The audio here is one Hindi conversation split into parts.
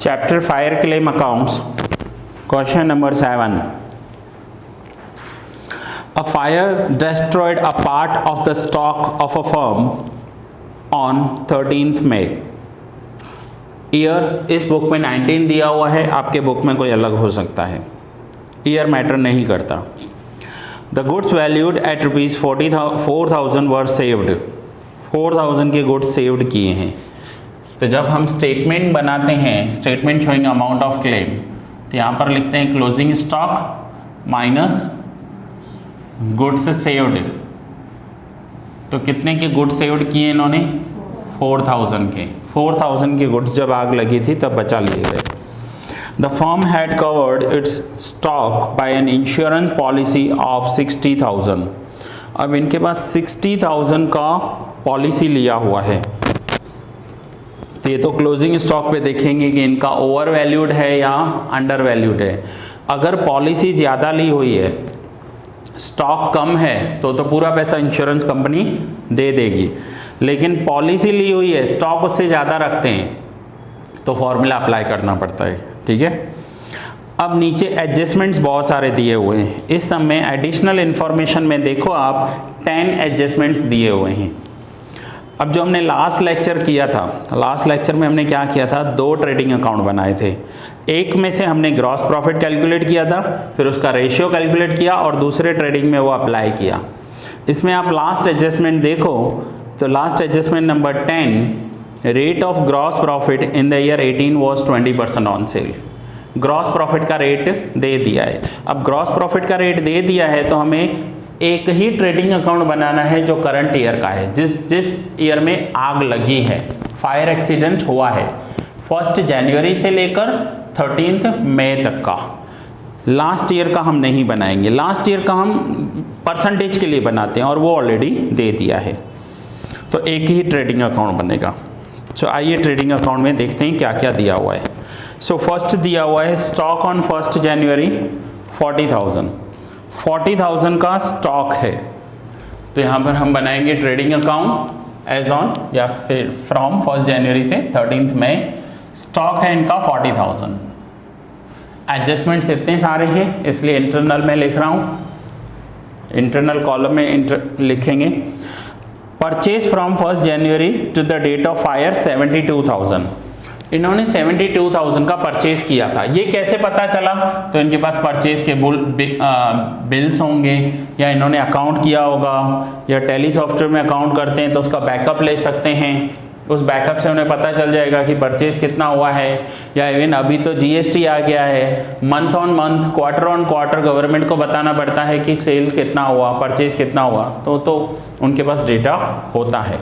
Chapter Fire Claim Accounts. Question number 7. A fire destroyed a part of the stock of a firm on 13th May. Year इस बुक में 19 दिया हुआ है, आपके बुक में कोई अलग हो सकता है, ईयर मैटर नहीं करता। The goods valued at rupees 4,000 were saved, 4,000 के गुड्स सेव्ड किए हैं। तो जब हम स्टेटमेंट बनाते हैं, statement showing amount of claim, तो यहाँ पर लिखते हैं closing stock minus goods saved. तो कितने के गुड्स सेव्ड किए इन्होंने? 4,000 के। 4,000 के गुड्स जब आग लगी थी तब बचा लिए गए। The firm had covered its stock by an insurance policy of 60,000। अब इनके पास 60,000 का पॉलिसी लिया हुआ है। तो ये तो क्लोजिंग स्टॉक पे देखेंगे कि इनका ओवर वैल्यूड है या अंडर वैल्यूड है। अगर पॉलिसी ज़्यादा ली हुई है, स्टॉक कम है, तो पूरा पैसा इंश्योरेंस कंपनी दे देगी। लेकिन पॉलिसी ली हुई है, स्टॉक उससे ज़्यादा रखते हैं, तो फॉर्मूला अप्लाई करना पड़ता है। ठीक है। अब नीचे एडजस्टमेंट्स बहुत सारे दिए हुए हैं। इस सब में एडिशनल इन्फॉर्मेशन में देखो आप 10 एडजस्टमेंट्स दिए हुए हैं। अब जो हमने लास्ट लेक्चर किया था, लास्ट लेक्चर में हमने क्या किया था? 2 ट्रेडिंग अकाउंट बनाए थे। एक में से हमने ग्रॉस प्रॉफिट कैलकुलेट किया था, फिर उसका रेशियो कैलकुलेट किया और दूसरे ट्रेडिंग में वो अप्लाई किया। इसमें आप लास्ट एडजस्टमेंट देखो तो last adjustment number 10, rate of gross profit in the year 18 was 20% on cell. Gross profit का रेट दे दिया है। अब ग्रॉस प्रॉफिट का रेट दे दिया है तो हमें एक ही ट्रेडिंग अकाउंट बनाना है जो करंट ईयर का है, जिस ईयर में आग लगी है, फायर एक्सीडेंट हुआ है, 1 जनवरी से लेकर 13 मई तक का। लास्ट ईयर का हम नहीं बनाएंगे, लास्ट ईयर का हम परसेंटेज के लिए बनाते हैं और वो ऑलरेडी दे दिया है। तो एक ही ट्रेडिंग अकाउंट बनेगा। तो आइए ट्रेडिंग अकाउंट में देखते हैं क्या क्या दिया हुआ है। सो फर्स्ट दिया हुआ है स्टॉक ऑन 1 जनवरी 40,000। 40,000 का स्टॉक है, तो यहाँ पर हम बनाएंगे ट्रेडिंग अकाउंट एज ऑन या फिर फ्रॉम 1 जनवरी से 13 मई। स्टॉक है इनका 40,000। एडजस्टमेंट्स इतने सारे हैं इसलिए इंटरनल में लिख रहा हूँ, इंटरनल कॉलम में लिखेंगे। Purchase from 1 January to the date of fire 72,000। इन्होंने 72,000 का परचेज किया था। ये कैसे पता चला? तो इनके पास परचेज के बिल्स होंगे, या इन्होंने अकाउंट किया होगा, या टैली सॉफ्टवेयर में अकाउंट करते हैं तो उसका बैकअप ले सकते हैं। उस बैकअप से उन्हें पता चल जाएगा कि परचेज कितना हुआ है। या इवन अभी तो जीएसटी आ गया है, month on month, quarter on quarter government को बताना पड़ता है कि सेल कितना हुआ, परचेज कितना हुआ, तो उनके पास डेटा होता है।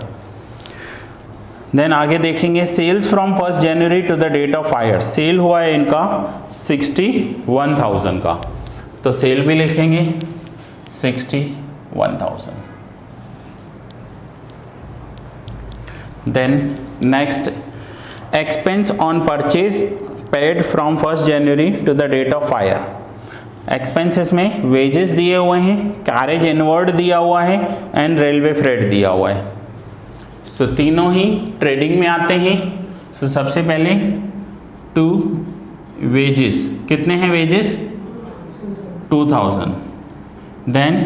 देन आगे देखेंगे sales from 1 January to the date of fire. Sale हुआ है इनका 61,000 का, तो सेल भी लिखेंगे 61,000। Then next expense on purchase paid from 1 January to the date of fire. Expenses में वेजेस दिए हुए हैं, कैरेज इनवर्ड दिया हुआ है एंड रेलवे फ्रेट दिया हुआ है। तो तीनों ही ट्रेडिंग में आते हैं। तो सबसे पहले 2 वेजेस, कितने हैं wages? 2,000। Then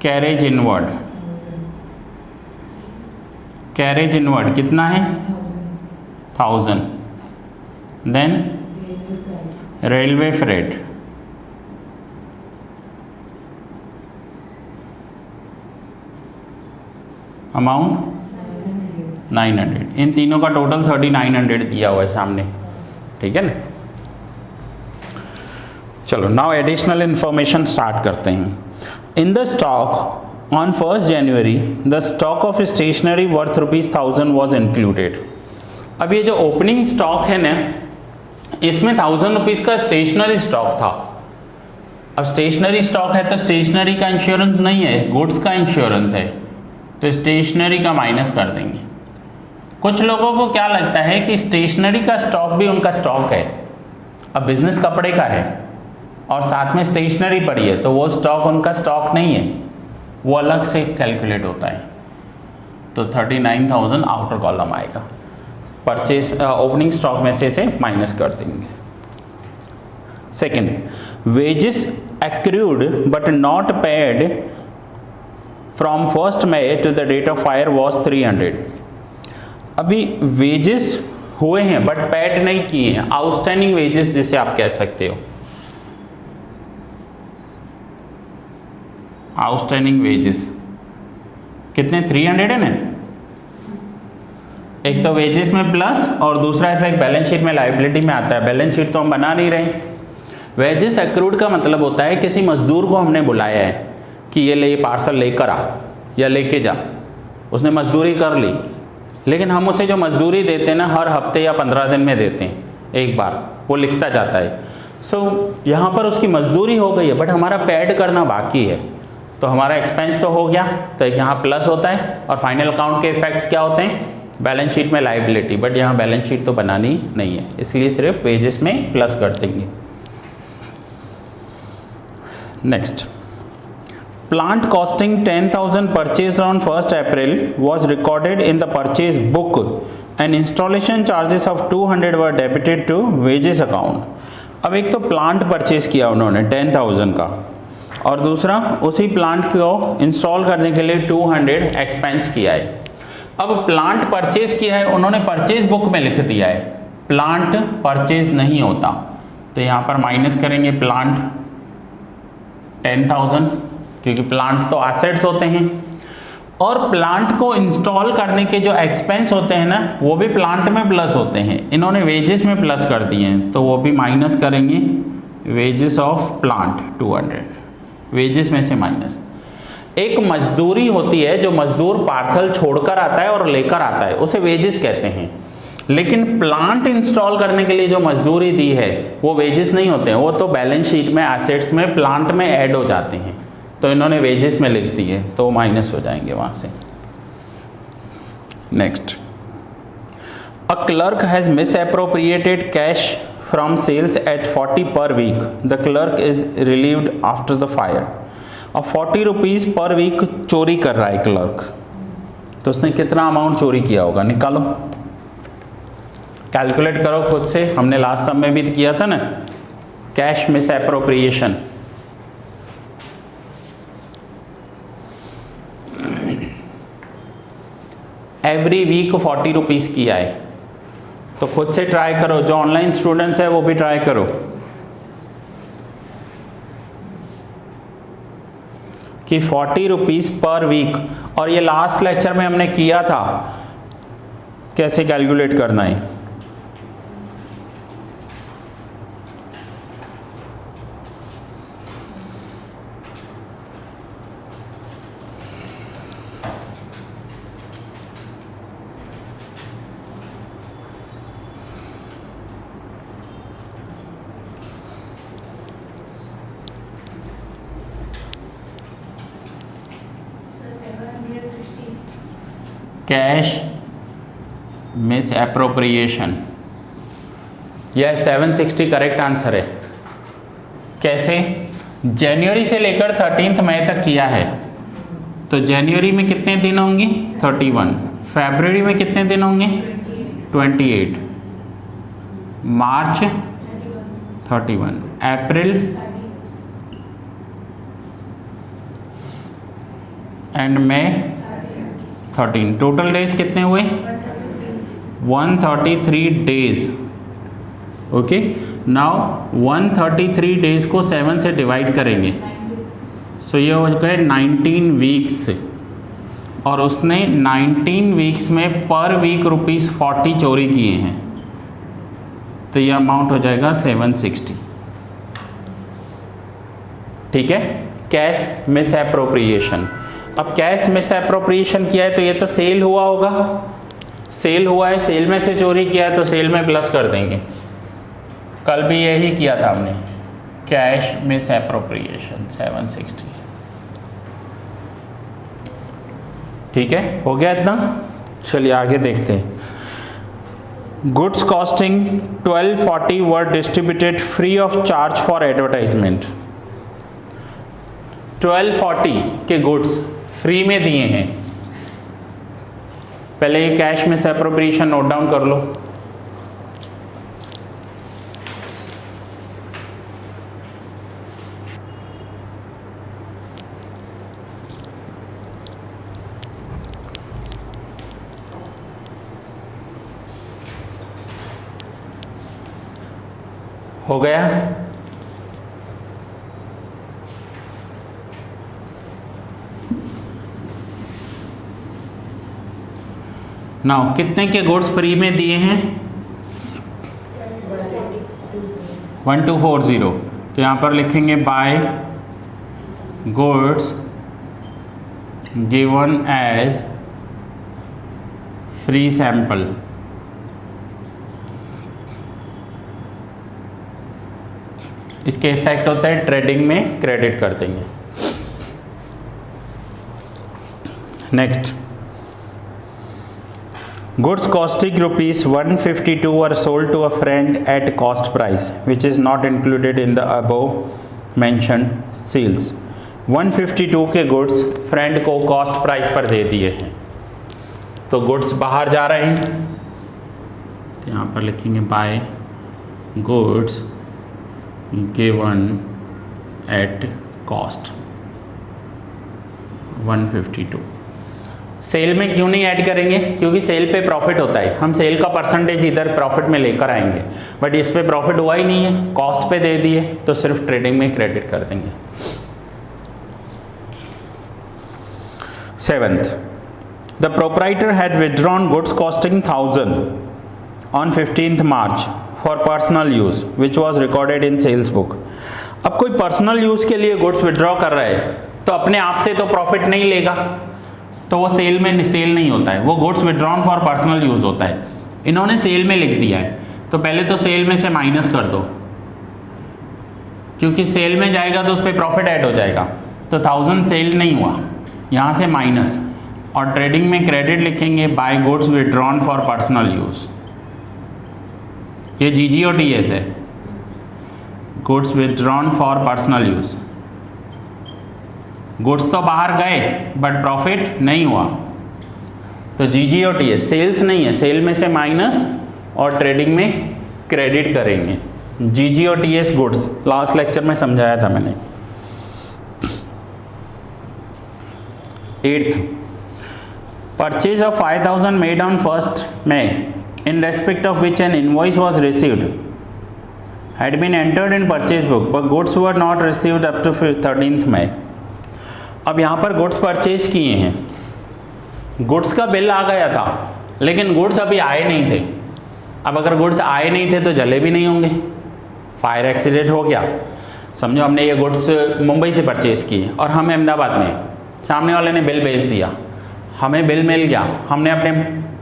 carriage inward, carriage inward कितना है? 1,000। Then railway freight, amount 900। इन तीनों का टोटल 3,900 दिया हुआ है सामने। ठीक है ना। चलो नाउ एडिशनल इंफॉर्मेशन स्टार्ट करते हैं। In the stock on 1 January the stock of stationery worth ₹1,000 was included. अब ये जो ओपनिंग स्टॉक है ना, इसमें ₹1,000 का स्टेशनरी स्टॉक था। अब स्टेशनरी स्टॉक है तो स्टेशनरी का इंश्योरेंस नहीं है, गुड्स का इंश्योरेंस है, तो स्टेशनरी का माइनस कर देंगे। कुछ लोगों को क्या लगता है कि स्टेशनरी का स्टॉक भी उनका स्टॉक है। अब बिजनेस कपड़े का है और साथ में स्टेशनरी पड़ी है, तो वो स्टॉक उनका स्टॉक नहीं है, वो अलग से कैलकुलेट होता है। तो 39,000 आउटर कॉलम आएगा। परचेज ओपनिंग स्टॉक में से इसे माइनस कर देंगे। Second, wages accrued but not paid from 1st May to the date of fire was 300। अभी वेजेस हुए हैं बट पेड नहीं किए हैं, आउटस्टैंडिंग वेजेस जिसे आप कह सकते हो, आउटस्टैंडिंग वेजेस कितने 300 है ना। एक तो वेजेस में प्लस और दूसरा इफेक्ट बैलेंस शीट में लायबिलिटी में आता है। बैलेंस शीट तो हम बना नहीं रहे। वेजेस एक्रूड का मतलब होता है किसी मजदूर को हमने बुलाया है कि ये ले पार्सल लेकर आ या लेके जा, उसने मजदूरी कर ली, लेकिन हम उसे जो मजदूरी देते हैं ना हर हफ्ते या 15 दिन में देते हैं एक बार, वो लिखता जाता है। यहाँ पर उसकी मजदूरी हो गई है बट हमारा पेड करना बाकी है, तो हमारा एक्सपेंस तो हो गया, तो एक यहाँ प्लस होता है और फाइनल अकाउंट के इफेक्ट्स क्या होते हैं, बैलेंस शीट में लायबिलिटी, बट यहाँ बैलेंस शीट तो बनानी नहीं है, इसलिए सिर्फ वेजेस में प्लस कर देंगे। Next, plant costing 10,000 purchase on 1st April was recorded in the purchase book and installation charges of 200 were debited to wages account। अब एक तो प्लांट परचेज किया उन्होंने 10,000 का, और दूसरा उसी प्लांट को इंस्टॉल करने के लिए 200 एक्सपेंस किया है। अब प्लांट परचेज किया है उन्होंने, परचेज बुक में लिख दिया है, प्लांट परचेज नहीं होता, तो यहाँ पर माइनस करेंगे प्लांट 10,000, क्योंकि प्लांट तो एसेट्स होते हैं, और प्लांट को इंस्टॉल करने के जो एक्सपेंस होते हैं ना वो भी प्लांट में प्लस होते हैं, इन्होंने वेजेस में प्लस कर दिए हैं, तो वो भी माइनस करेंगे वेजेस ऑफ प्लांट 200, वेजेस में से माइनस। एक मजदूरी होती है, जो मजदूर पार्सल छोड़कर आता है और लेकर आता है उसे वेजेस कहते हैं, लेकिन प्लांट इंस्टॉल करने के लिए जो मजदूरी दी है वो वेजेस नहीं होते हैं, वो तो बैलेंस शीट में एसेट्स में प्लांट में ऐड हो जाते हैं, तो इन्होंने वेजेस में लिख दिए तो माइनस हो जाएंगे वहाँ से। Next, a clerk has misappropriated cash from sales at 40 per week, the clerk is relieved after the fire. अब 40 रुपीज़ पर वीक चोरी कर रहा है क्लर्क, तो उसने कितना अमाउंट चोरी किया होगा, निकालो, कैलकुलेट करो खुद से, हमने लास्ट सम में भी किया था ना, cash misappropriation. Every week 40 rupees किया है, तो खुद से ट्राई करो, जो ऑनलाइन स्टूडेंट्स है वो भी ट्राई करो कि 40 रुपीज़ पर वीक, और ये लास्ट लेक्चर में हमने किया था कैसे कैलकुलेट करना है। कैश मिस एप्रोप्रिएशन, यह 760 करेक्ट आंसर है। कैसे, जनवरी से लेकर 13 मई तक किया है, तो जनवरी में कितने दिन होंगे 31, फरवरी में कितने दिन होंगे 28, मार्च 31, अप्रैल एंड मई 13, टोटल डेज कितने हुए 133 डेज। ओके, नाउ 133 डेज को 7 से डिवाइड करेंगे, सो ये हो गए 19 वीक्स, और उसने 19 वीक्स में पर वीक ₹40 चोरी किए हैं, तो ये अमाउंट हो जाएगा 760। ठीक है, कैश मिस एप्रोप्रिएशन। अब कैश मिस एप्रोप्रिएशन किया है तो ये तो सेल हुआ होगा, सेल हुआ है, सेल में से चोरी किया है तो सेल में प्लस कर देंगे, कल भी यही किया था हमने, कैश मिस एप्रोप्रिएशन 760। ठीक है, हो गया इतना, चलिए आगे देखते हैं। Goods costing 1240 were distributed free of charge for advertisement. 1240 के गुड्स फ्री में दिए हैं। पहले ये cache miss appropriation note down कर लो। हो गया। नाउ कितने के गुड्स फ्री में दिए हैं? 1240। तो यहाँ पर लिखेंगे by goods given as free sample. इसके इफेक्ट होता है ट्रेडिंग में क्रेडिट कर देंगे। Next, goods costing ₹152 were sold to a friend at cost price which is not included in the above mentioned sales. 152 के गुड्स फ्रेंड को कॉस्ट प्राइस पर दे दिए हैं, तो गुड्स बाहर जा रहे हैं, तो यहाँ पर लिखेंगे by goods given at cost 152। Sale में क्यों नहीं ऐड करेंगे? क्योंकि सेल पे प्रॉफिट होता है, हम सेल का परसेंटेज इधर प्रॉफिट में लेकर आएंगे, बट इस पे प्रॉफिट हुआ ही नहीं है, कॉस्ट पे दे दिए, तो सिर्फ ट्रेडिंग में क्रेडिट कर देंगे। 7th, the proprietor had withdrawn goods costing 1000 on 15th March for personal use which was recorded in sales book. अब कोई पर्सनल यूज के लिए गुड्स विड्रॉ कर रहा है तो अपने आप से तो प्रॉफिट नहीं लेगा, तो वो सेल में सेल नहीं होता है, वो goods withdrawn for personal use होता है। इन्होंने सेल में लिख दिया है, तो पहले तो सेल में से माइनस कर दो, क्योंकि सेल में जाएगा तो उस पर प्रॉफिट ऐड हो जाएगा, तो 1000 सेल नहीं हुआ, यहाँ से माइनस, और ट्रेडिंग में क्रेडिट लिखेंगे by goods withdrawn for personal use. ये GGOTS है, goods withdrawn for personal use. Goods तो बाहर गए बट प्रॉफिट नहीं हुआ, तो GGOTS सेल्स नहीं है, सेल में से माइनस और ट्रेडिंग में क्रेडिट करेंगे। GGOTS गुड्स लास्ट लेक्चर में समझाया था मैंने। 8th, purchase of 5000 made on 1st May in respect of which an invoice was received had been entered in purchase book but goods were not received up to 13th May। अब यहाँ पर गुड्स परचेज किए हैं, गुड्स का बिल आ गया था लेकिन गुड्स अभी आए नहीं थे। अब अगर गुड्स आए नहीं थे तो जले भी नहीं होंगे, फायर एक्सीडेंट हो गया, समझो हमने ये गुड्स मुंबई से परचेज किए और हम अहमदाबाद में, सामने वाले ने बिल भेज दिया, हमें बिल मिल गया, हमने अपने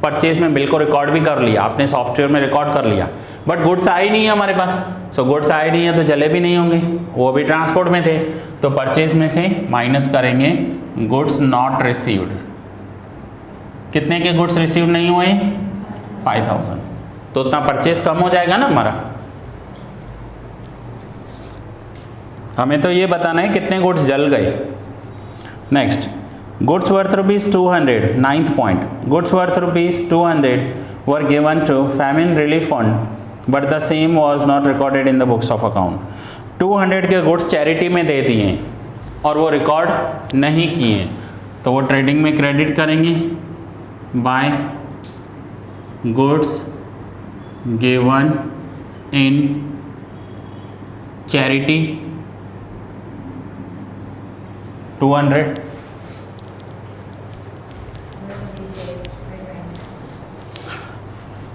परचेज में बिल को रिकॉर्ड भी कर लिया, अपने सॉफ्टवेयर में रिकॉर्ड कर लिया, बट गुड्स आए नहीं है हमारे पास। सो गुड्स आए नहीं है तो जले भी नहीं होंगे, वो भी ट्रांसपोर्ट में थे, तो परचेज में से माइनस करेंगे गुड्स नॉट रिसीव्ड। कितने के गुड्स रिसीव नहीं हुए? 5000। तो उतना परचेज कम हो जाएगा ना हमारा। हमें तो ये बताना है कितने गुड्स जल गए। Next, goods worth ₹200, 9th point, goods worth ₹200 were given to famine relief fund but the same was not recorded in the books of account। 200 के गुड्स चैरिटी में दे दिए और वो रिकॉर्ड नहीं किए, तो वो ट्रेडिंग में क्रेडिट करेंगे by goods given in charity 200।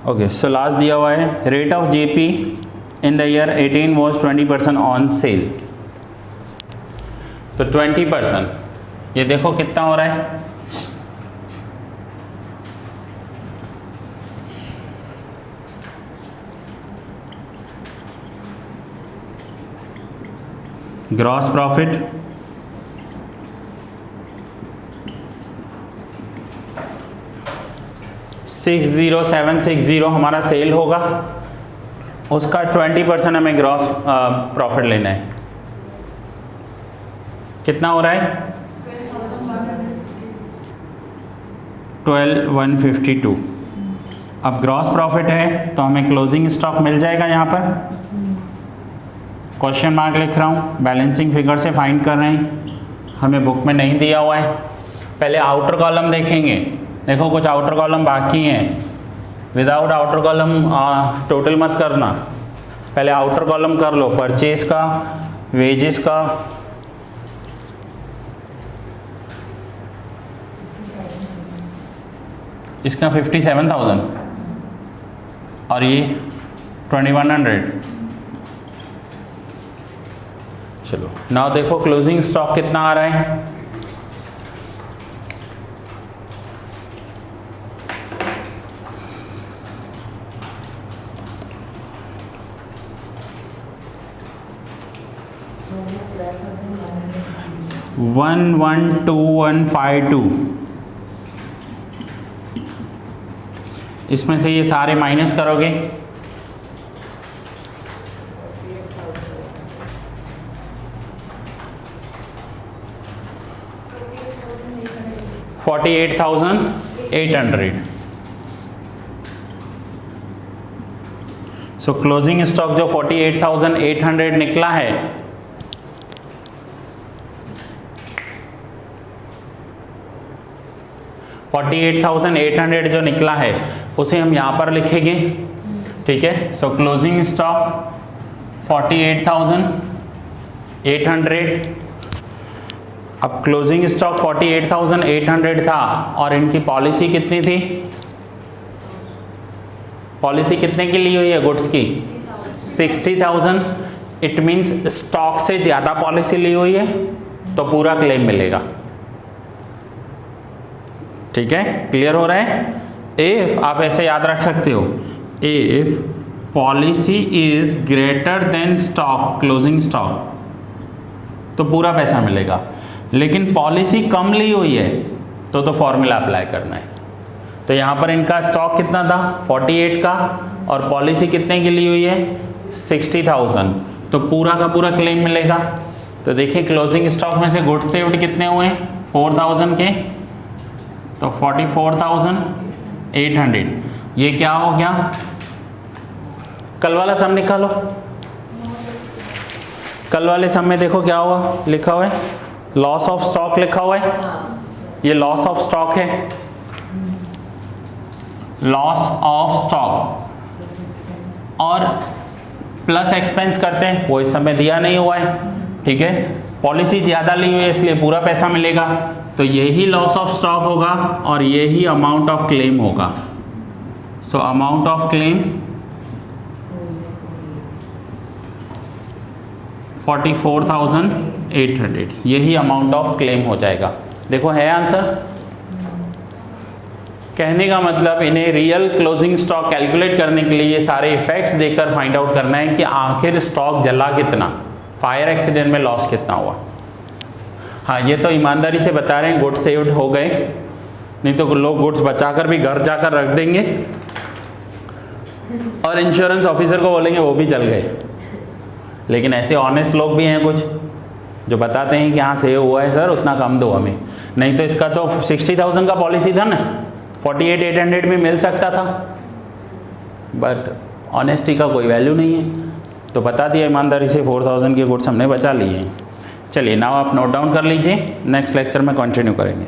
Okay, so last दिया हुआ है rate of JP in the year 18 was 20% on sale. तो 20%, ये देखो कितना हो रहा है, ग्रॉस प्रॉफिट 60760 हमारा सेल होगा, उसका 20% हमें ग्रॉस प्रॉफिट लेना है। कितना हो रहा है? 12152। अब ग्रॉस प्रॉफिट है तो हमें क्लोजिंग स्टॉक मिल जाएगा। यहाँ पर क्वेश्चन मार्क लिख रहा हूँ, बैलेंसिंग फिगर से फाइंड कर रहे हैं, हमें बुक में नहीं दिया हुआ है। पहले आउटर कॉलम देखेंगे, देखो कुछ आउटर कॉलम बाकी हैं, विदाउट आउटर कॉलम टोटल मत करना, पहले आउटर कॉलम कर लो, परचेज का, वेजेस का, इसका 57,000 और ये 2100। चलो नाउ देखो क्लोजिंग स्टॉक कितना आ रहा है। वन 112,152। इसमें से ये सारे माइनस करोगे, $48,800। सो क्लोजिंग स्टॉक जो 48,800 निकला है, $48,800 जो निकला है उसे हम यहाँ पर लिखेंगे, ठीक है। सो क्लोजिंग स्टॉक 48,800। अब क्लोजिंग स्टॉक 48,800 था और इनकी पॉलिसी कितनी थी? पॉलिसी कितने की ली हुई है गुड्स की? 60,000। इट मीन्स स्टॉक से ज़्यादा पॉलिसी ली हुई है तो पूरा क्लेम मिलेगा, ठीक है। क्लियर हो रहा है? इफ आप ऐसे याद रख सकते हो, if policy is greater than stock, closing stock, तो पूरा पैसा मिलेगा। लेकिन पॉलिसी कम ली हुई है तो फॉर्मूला अप्लाई करना है। तो यहाँ पर इनका स्टॉक कितना था? 48 का, और पॉलिसी कितने की ली हुई है? 60,000, तो पूरा का पूरा क्लेम मिलेगा। तो देखिए क्लोजिंग स्टॉक में से गुड्स सेव्ड कितने हुए? 4,000 के, तो 44,800। ये क्या हो गया? कल वाला सम निकालो। कल वाले सम में देखो क्या हुआ, लिखा हुआ है लॉस ऑफ स्टॉक लिखा हुआ है। ये लॉस ऑफ स्टॉक है, लॉस ऑफ स्टॉक, और प्लस एक्सपेंस करते हैं, वो इस समय दिया नहीं हुआ है, ठीक है। पॉलिसी ज़्यादा ली हुई है इसलिए पूरा पैसा मिलेगा, तो यही लॉस ऑफ स्टॉक होगा और यही अमाउंट ऑफ क्लेम होगा। सो अमाउंट ऑफ क्लेम 44,800, यही अमाउंट ऑफ क्लेम हो जाएगा। देखो है आंसर। कहने का मतलब इन्हें रियल क्लोजिंग स्टॉक कैलकुलेट करने के लिए ये सारे इफेक्ट्स देकर फाइंड आउट करना है कि आखिर स्टॉक जला कितना, फायर एक्सीडेंट में लॉस कितना हुआ। हाँ, ये तो ईमानदारी से बता रहे हैं गुड्स सेव्ड हो गए, नहीं तो लोग गुड्स बचाकर भी घर जाकर रख देंगे और इंश्योरेंस ऑफिसर को बोलेंगे वो भी जल गए। लेकिन ऐसे ऑनेस्ट लोग भी हैं कुछ जो बताते हैं कि हाँ सेव हुआ है सर, उतना कम दो हमें, नहीं तो इसका तो 60,000 का पॉलिसी था ना, 48,800 में मिल सकता था, बट ऑनेस्टी का कोई वैल्यू नहीं है, तो बता दिया ईमानदारी से 4,000 के गुड्स हमने बचा लिए हैं। चलिए नाउ आप नोट डाउन कर लीजिए, नेक्स्ट लेक्चर में कंटिन्यू करेंगे।